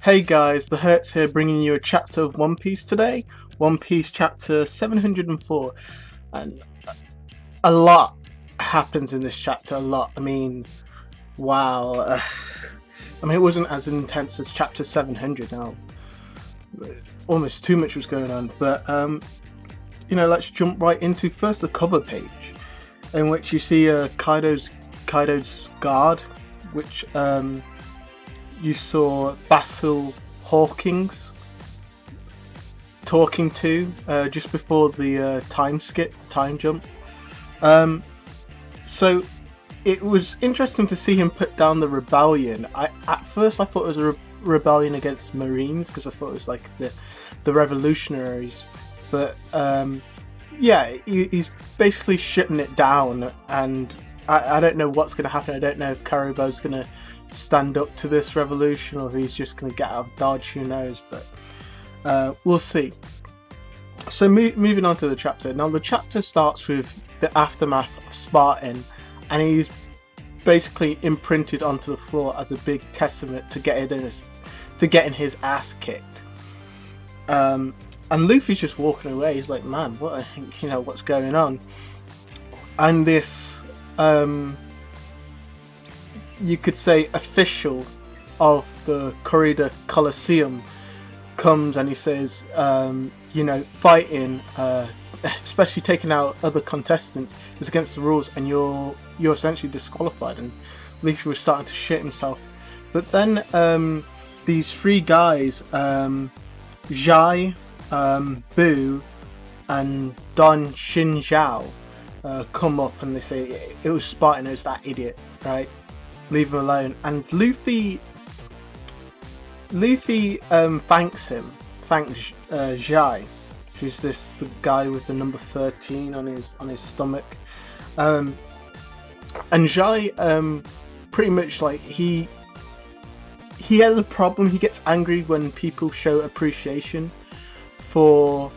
Hey guys, the Hertz here bringing you a chapter of One Piece today. One Piece chapter 704. And a lot happens in this chapter, a lot. Wow. It wasn't as intense as chapter 700 now. Almost too much was going on. But, let's jump right into first the cover page, in which you see Kaido's guard, which you saw Basil Hawkins talking to just before the time jump. So it was interesting to see him put down the rebellion. At first I thought it was a rebellion against Marines, because I thought it was like the revolutionaries, but yeah, he's basically shutting it down, and I don't know what's going to happen. I don't know if Karibo's going to stand up to this revolution, or if he's just going to get out of Dodge, who knows, but we'll see. So moving on to the chapter. Now the chapter starts with the aftermath of Spartan, and he's basically imprinted onto the floor as a big testament to getting his ass kicked. And Luffy's just walking away. He's like, man, what's going on? And this you could say official of the Corrida Coliseum comes, and he says, fighting, especially taking out other contestants, is against the rules, and you're essentially disqualified. And Luffy was starting to shit himself. But then these three guys, Zhai, Boo, and Don Xinjiao, come up, and they say it was Spartan, it was that idiot, right? Leave him alone. And Luffy thanks Zhai, who's the guy with the number 13 on his stomach, and Zhai pretty much, like, he has a problem. He gets angry when people show appreciation for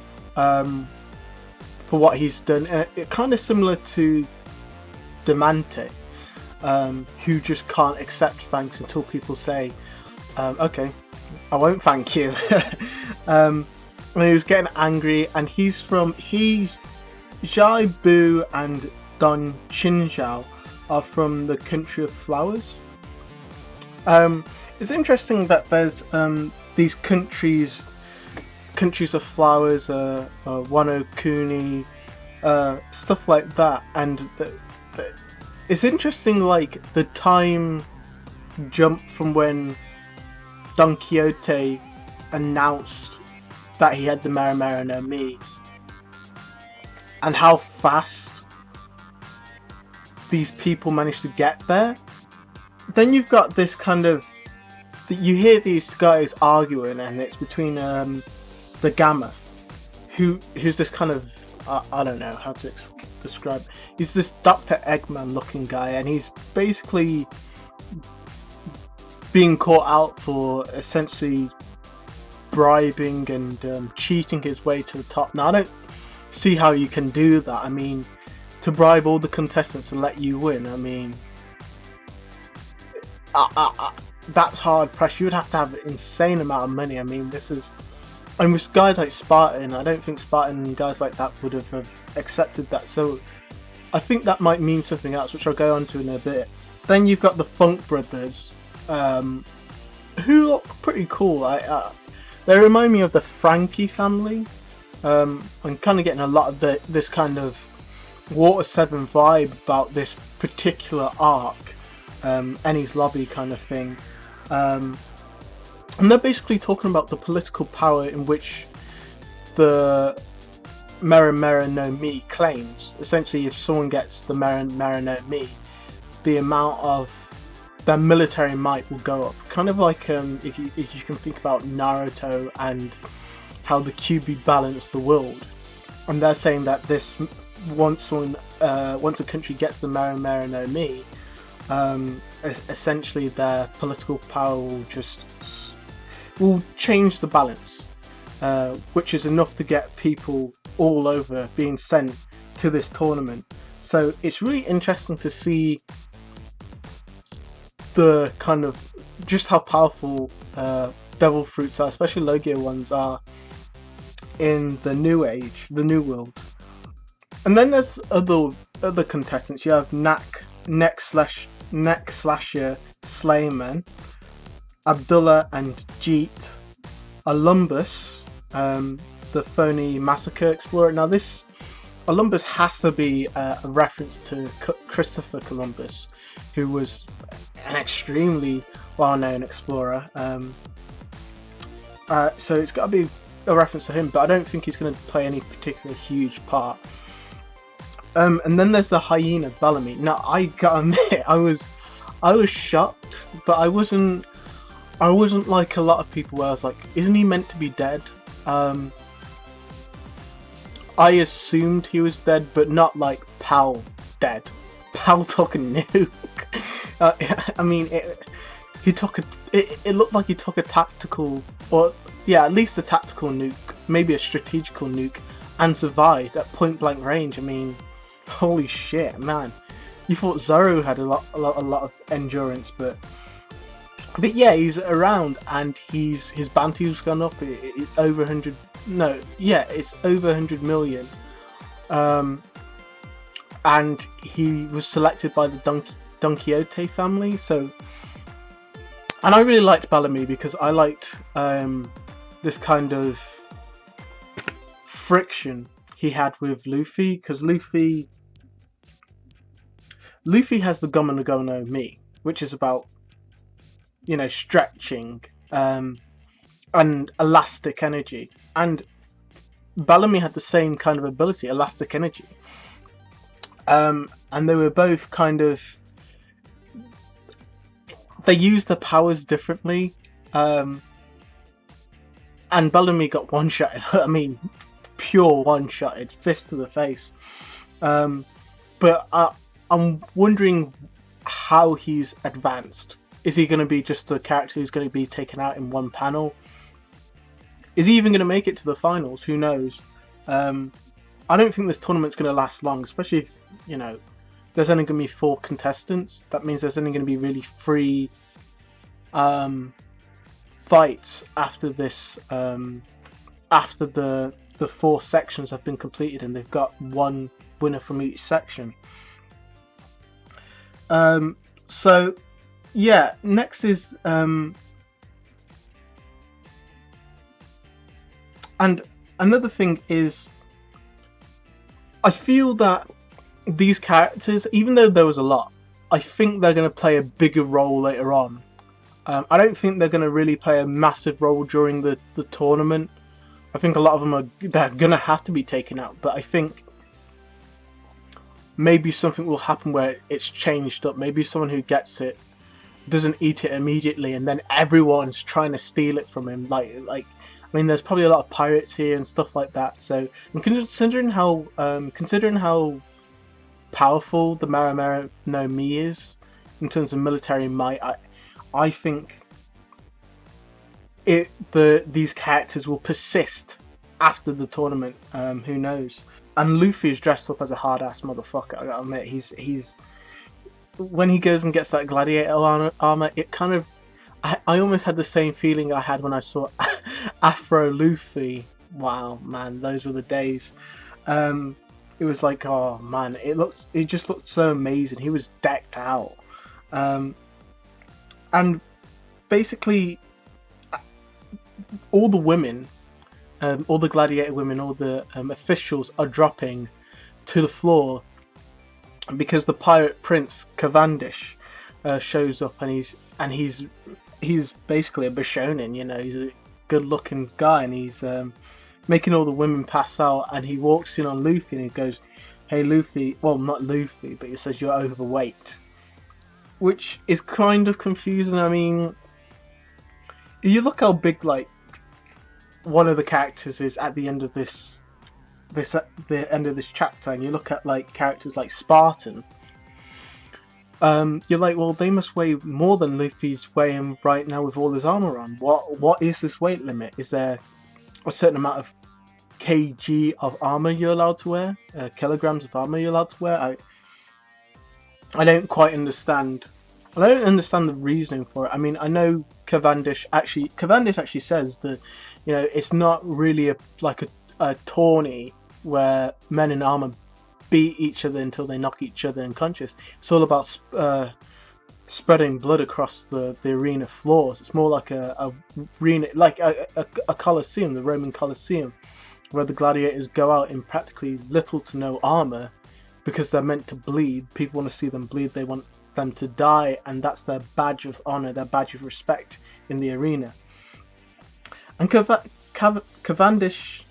what he's done. It kind of similar to Demante, who just can't accept thanks until people say, okay, I won't thank you. And he was getting angry, and Zhai, Boo, and Don Xinjiao are from the country of flowers. It's interesting that there's these countries of flowers, Wano Kuni, stuff like that, and it's interesting, like, the time jump from when Don Quixote announced that he had the Mera Mera no Mi, and how fast these people managed to get there. Then you've got this kind of, you hear these guys arguing, and it's between the Gamma, who's this kind of, I don't know how to describe. He's this Dr. Eggman looking guy, and he's basically being caught out for essentially bribing and cheating his way to the top. Now I don't see how you can do that. To bribe all the contestants and let you win, that's hard pressure. You would have to have an insane amount of money. With guys like Spartan, I don't think Spartan and guys like that would have accepted that. So I think that might mean something else, which I'll go on to in a bit. Then you've got the Funk Brothers, who look pretty cool. They remind me of the Frankie family. I'm kind of getting a lot of this kind of Water 7 vibe about this particular arc, Enies Lobby kind of thing. And they're basically talking about the political power in which the Mera Mera no Mi claims. Essentially, if someone gets the Mera Mera no Mi, the amount of their military might will go up. Kind of like if you can think about Naruto and how the Kyuubi balance the world. And they're saying that once a country gets the Mera Mera no Mi, essentially their political power will change the balance, which is enough to get people all over being sent to this tournament. So it's really interesting to see the kind of just how powerful devil fruits are, especially Logia ones, are in the New Age, the New World. And then there's other contestants. You have Neck Slasher, Slayman, Abdullah and Jeet, Olumbus, the phony massacre explorer. Now this Olumbus has to be a reference to Christopher Columbus, who was an extremely well-known explorer. So it's got to be a reference to him, but I don't think he's going to play any particular huge part. And then there's the hyena Bellamy. Now I gotta admit, I was shocked, but I wasn't like a lot of people where I was like, isn't he meant to be dead? I assumed he was dead, but not like Pal dead. Pal took a nuke. I mean, it looked like he took a tactical, or yeah, at least a tactical nuke, maybe a strategical nuke, and survived at point blank range. I mean, holy shit, man! You thought Zoro had a lot of endurance, but yeah, he's around, and his bounty's gone up. It's over 100. No, yeah, it's over 100 million. And he was selected by the Don Quixote family. So, and I really liked Bellamy because I liked this kind of friction he had with Luffy, because Luffy has the Gomu no Go no Mi, which is about, you know, stretching and elastic energy, and Bellamy had the same kind of ability, elastic energy, and they were both kind of, they used their powers differently, and Bellamy got one-shotted. I mean, pure one-shotted, fist to the face. But I'm wondering how he's advanced. Is he going to be just a character who's going to be taken out in one panel? Is he even going to make it to the finals? Who knows? I don't think this tournament's going to last long, especially if, you know, there's only going to be 4 contestants. That means there's only going to be really 3 fights after this, after the 4 sections have been completed, and they've got 1 winner from each section. So yeah, next is and another thing is, I feel that these characters, even though there was a lot, I think they're going to play a bigger role later on. I don't think they're going to really play a massive role during the tournament. I think a lot of them they're going to have to be taken out, but I think maybe something will happen where it's changed up. Maybe someone who gets it doesn't eat it immediately, and then everyone's trying to steal it from him. Like I mean, there's probably a lot of pirates here and stuff like that. So, and considering how powerful the Romeo no Mi is in terms of military might, I think these characters will persist after the tournament. Who knows? And Luffy is dressed up as a hard ass motherfucker. I gotta admit, he's when he goes and gets that gladiator armor, it kind of, I almost had the same feeling I had when I saw Afro Luffy. Wow, man, those were the days. It was like, oh man, it just looked so amazing. He was decked out, and basically all the women, all the gladiator women, all the officials are dropping to the floor because the pirate prince Cavendish shows up, and he's basically a Bishonen, you know, he's a good-looking guy, and he's making all the women pass out, and he walks in on Luffy and he goes, "Hey Luffy," well, not Luffy, but he says, "You're overweight," which is kind of confusing. I mean, you look how big, like, one of the characters is at the end of the end of this chapter, and you look at like characters like Spartan, you're like, well, they must weigh more than Luffy's weighing right now with all his armor on. What is this weight limit? Is there a certain amount of kg of armor you're allowed to wear? Kilograms of armor you're allowed to wear? I don't quite understand And I don't understand the reasoning for it. I mean, I know Cavendish actually says that, it's not really a tourney where men in armor beat each other until they knock each other unconscious. It's all about spreading blood across the arena floors. It's more like a arena, like a Colosseum, the Roman Colosseum, where the gladiators go out in practically little to no armor because they're meant to bleed. People want to see them bleed. They want them to die, and that's their badge of honor, their badge of respect in the arena. And Cavendish,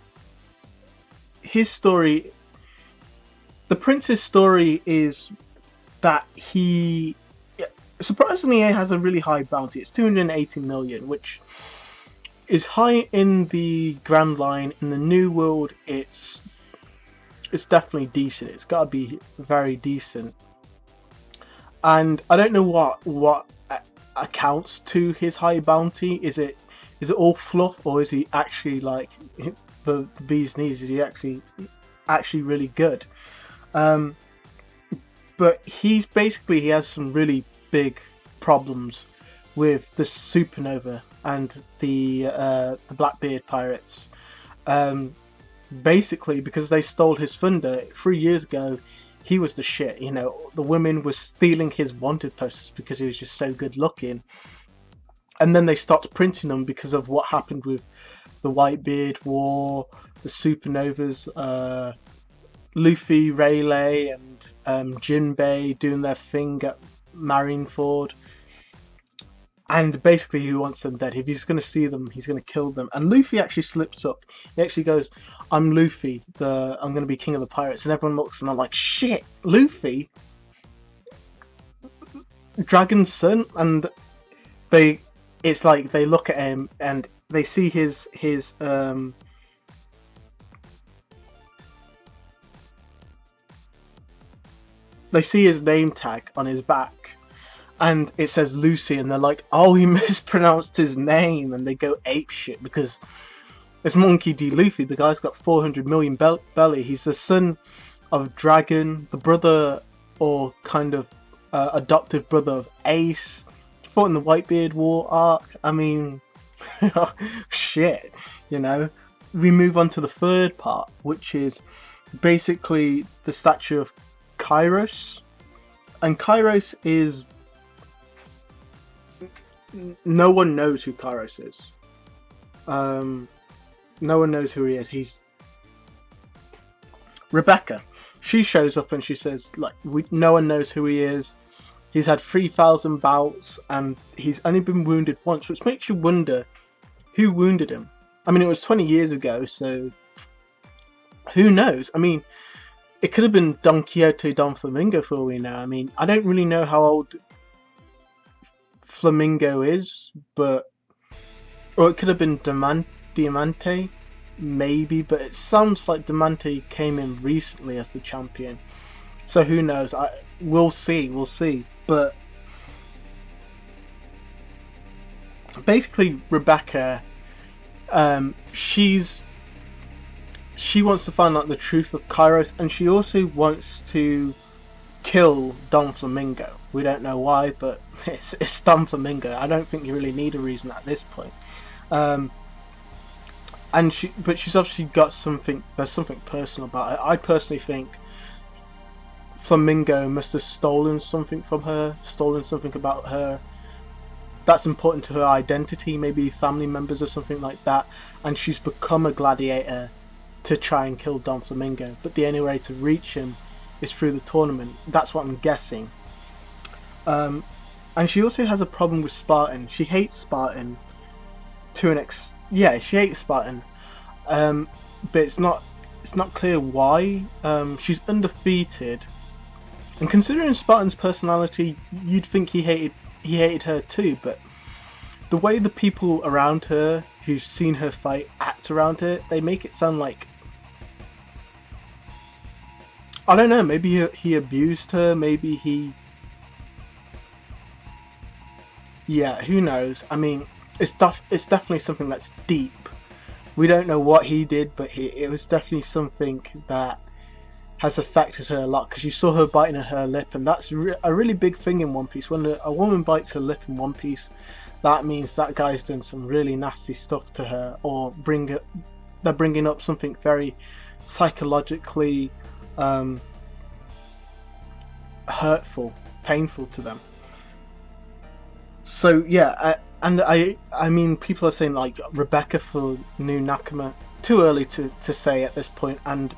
his story, the prince's story is that he surprisingly has a really high bounty. It's 280 million, which is high in the Grand Line. In the New World, it's definitely decent. It's got to be very decent. And I don't know what accounts to his high bounty. Is it all fluff, or is he actually like the bee's knees? Is he actually really good? But he has some really big problems with the Supernova and the Blackbeard pirates. Basically, because they stole his thunder 3 years ago. He was the shit, the women were stealing his wanted posters because he was just so good looking. And then they stopped printing them because of what happened with the Whitebeard War, the Supernovas, Luffy, Rayleigh, and Jinbei doing their thing at Marineford. And basically he wants them dead. If he's going to see them, he's going to kill them. And Luffy actually slips up. He actually goes, I'm Luffy, I'm going to be king of the pirates. And everyone looks and they're like, shit, Luffy? Dragon's son? And it's like they look at him and they see his they see his name tag on his back. And it says Lucy, and they're like, oh, he mispronounced his name, and they go apeshit because it's Monkey D. Luffy. The guy's got 400 million belly. He's the son of Dragon, the brother or kind of adopted brother of Ace. He fought in the Whitebeard War arc. I mean, shit, We move on to the third part, which is basically the statue of Kairos. And Kairos is... no one knows who Kairos is. No one knows who he is. He's Rebecca. She shows up and she says, no one knows who he is. He's had 3,000 bouts and he's only been wounded once, which makes you wonder who wounded him. I mean, it was 20 years ago, so who knows? I mean, it could have been Don Quixote, Don Flamingo for all we know. I mean, I don't really know how old Flamingo is, or it could have been Diamante, maybe, but it sounds like Diamante came in recently as the champion, so who knows? We'll see. But basically, Rebecca, she wants to find out the truth of Kairos, and she also wants to kill Don Flamingo. We don't know why, but it's Don Flamingo. I don't think you really need a reason at this point. But she's obviously got something. There's something personal about it. I personally think Flamingo must have stolen something from her, stolen something about her that's important to her identity, maybe family members or something like that, and she's become a gladiator to try and kill Don Flamingo, but the only way to reach him is through the tournament. That's what I'm guessing. And she also has a problem with Spartan. She hates Spartan to an yeah, she hates Spartan, but it's not clear why. She's undefeated, and considering Spartan's personality, you'd think he hated her too, but the way the people around her who've seen her fight act around her, they make it sound like, I don't know, maybe he abused her, maybe he... Yeah, who knows? I mean, it's definitely something that's deep. We don't know what he did, but it was definitely something that has affected her a lot, because you saw her biting her lip, and that's a really big thing in One Piece. When a woman bites her lip in One Piece, that means that guy's done some really nasty stuff to her, or they're bringing up something very psychologically hurtful, painful to them. So yeah, I mean, people are saying like Rebecca for new Nakama. Too early to say at this point, and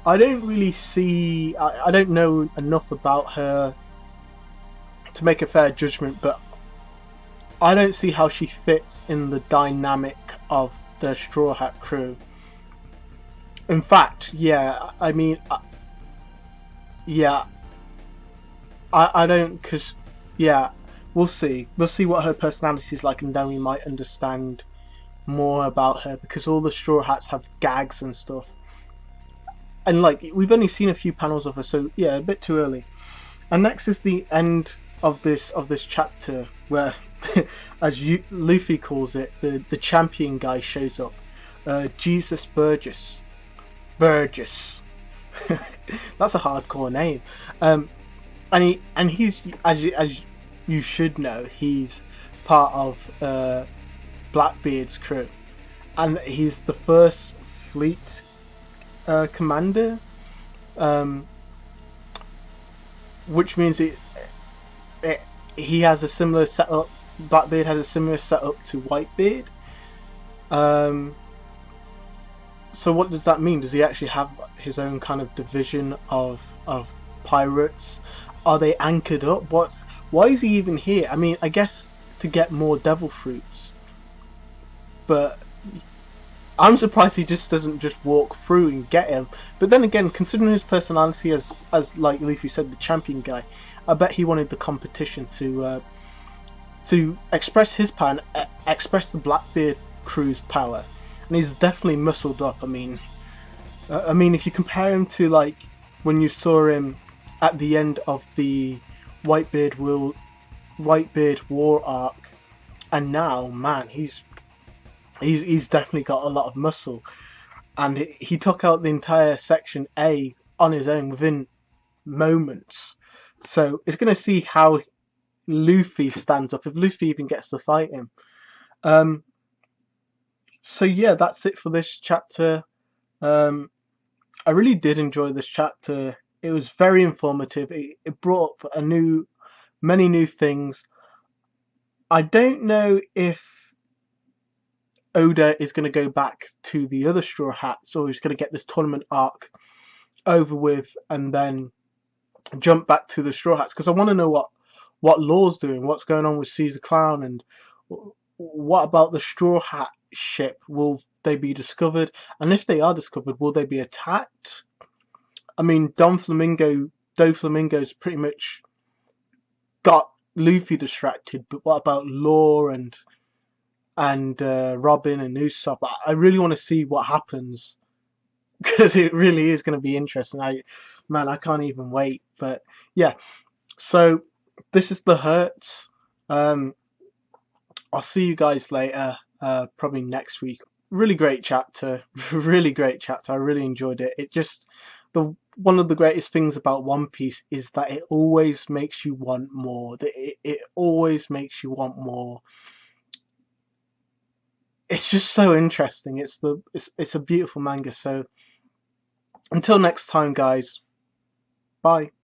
I don't really see. I don't know enough about her to make a fair judgment, but I don't see how she fits in the dynamic of the Straw Hat crew. In fact, yeah, I mean, yeah, I don't, because, yeah, we'll see. We'll see what her personality is like, and then we might understand more about her, because all the Straw Hats have gags and stuff. And, like, we've only seen a few panels of her, so, yeah, a bit too early. And next is the end of this chapter, where, as Luffy calls it, the champion guy shows up. Jesus Burgess. Burgess. That's a hardcore name. And he's, as you should know, he's part of Blackbeard's crew, and he's the first fleet commander, which means he has a similar setup. Blackbeard has a similar setup to Whitebeard. So what does that mean? Does he actually have his own kind of division of pirates? Are they anchored up? Why is he even here? I mean, I guess to get more devil fruits, but I'm surprised he just doesn't just walk through and get him. But then again, considering his personality as like Luffy said, the champion guy, I bet he wanted the competition to express his power, and express the Blackbeard crew's power, and he's definitely muscled up. I mean, if you compare him to like when you saw him at the end of the Whitebeard War arc, and now, man, he's definitely got a lot of muscle, and he took out the entire section A on his own within moments. So it's going to see how Luffy stands up, if Luffy even gets to fight him. So yeah, that's it for this chapter. I really did enjoy this chapter. It was very informative. It brought up many new things. I don't know if Oda is going to go back to the other Straw Hats, or he's going to get this tournament arc over with and then jump back to the Straw Hats, because I want to know what Law's doing, what's going on with Caesar Clown, and what about the Straw Hat ship? Will they be discovered? And if they are discovered, will they be attacked? I mean, Doflamingo's pretty much got Luffy distracted, but what about Law and Robin and Usopp? I really want to see what happens, because it really is going to be interesting. I can't even wait. But yeah, so this is the Hertz. I'll see you guys later, probably next week. Really great chapter, really great chapter. I really enjoyed it. One of the greatest things about One Piece is that it always makes you want more. It always makes you want more. It's just so interesting. It's a beautiful manga. So until next time, guys. Bye.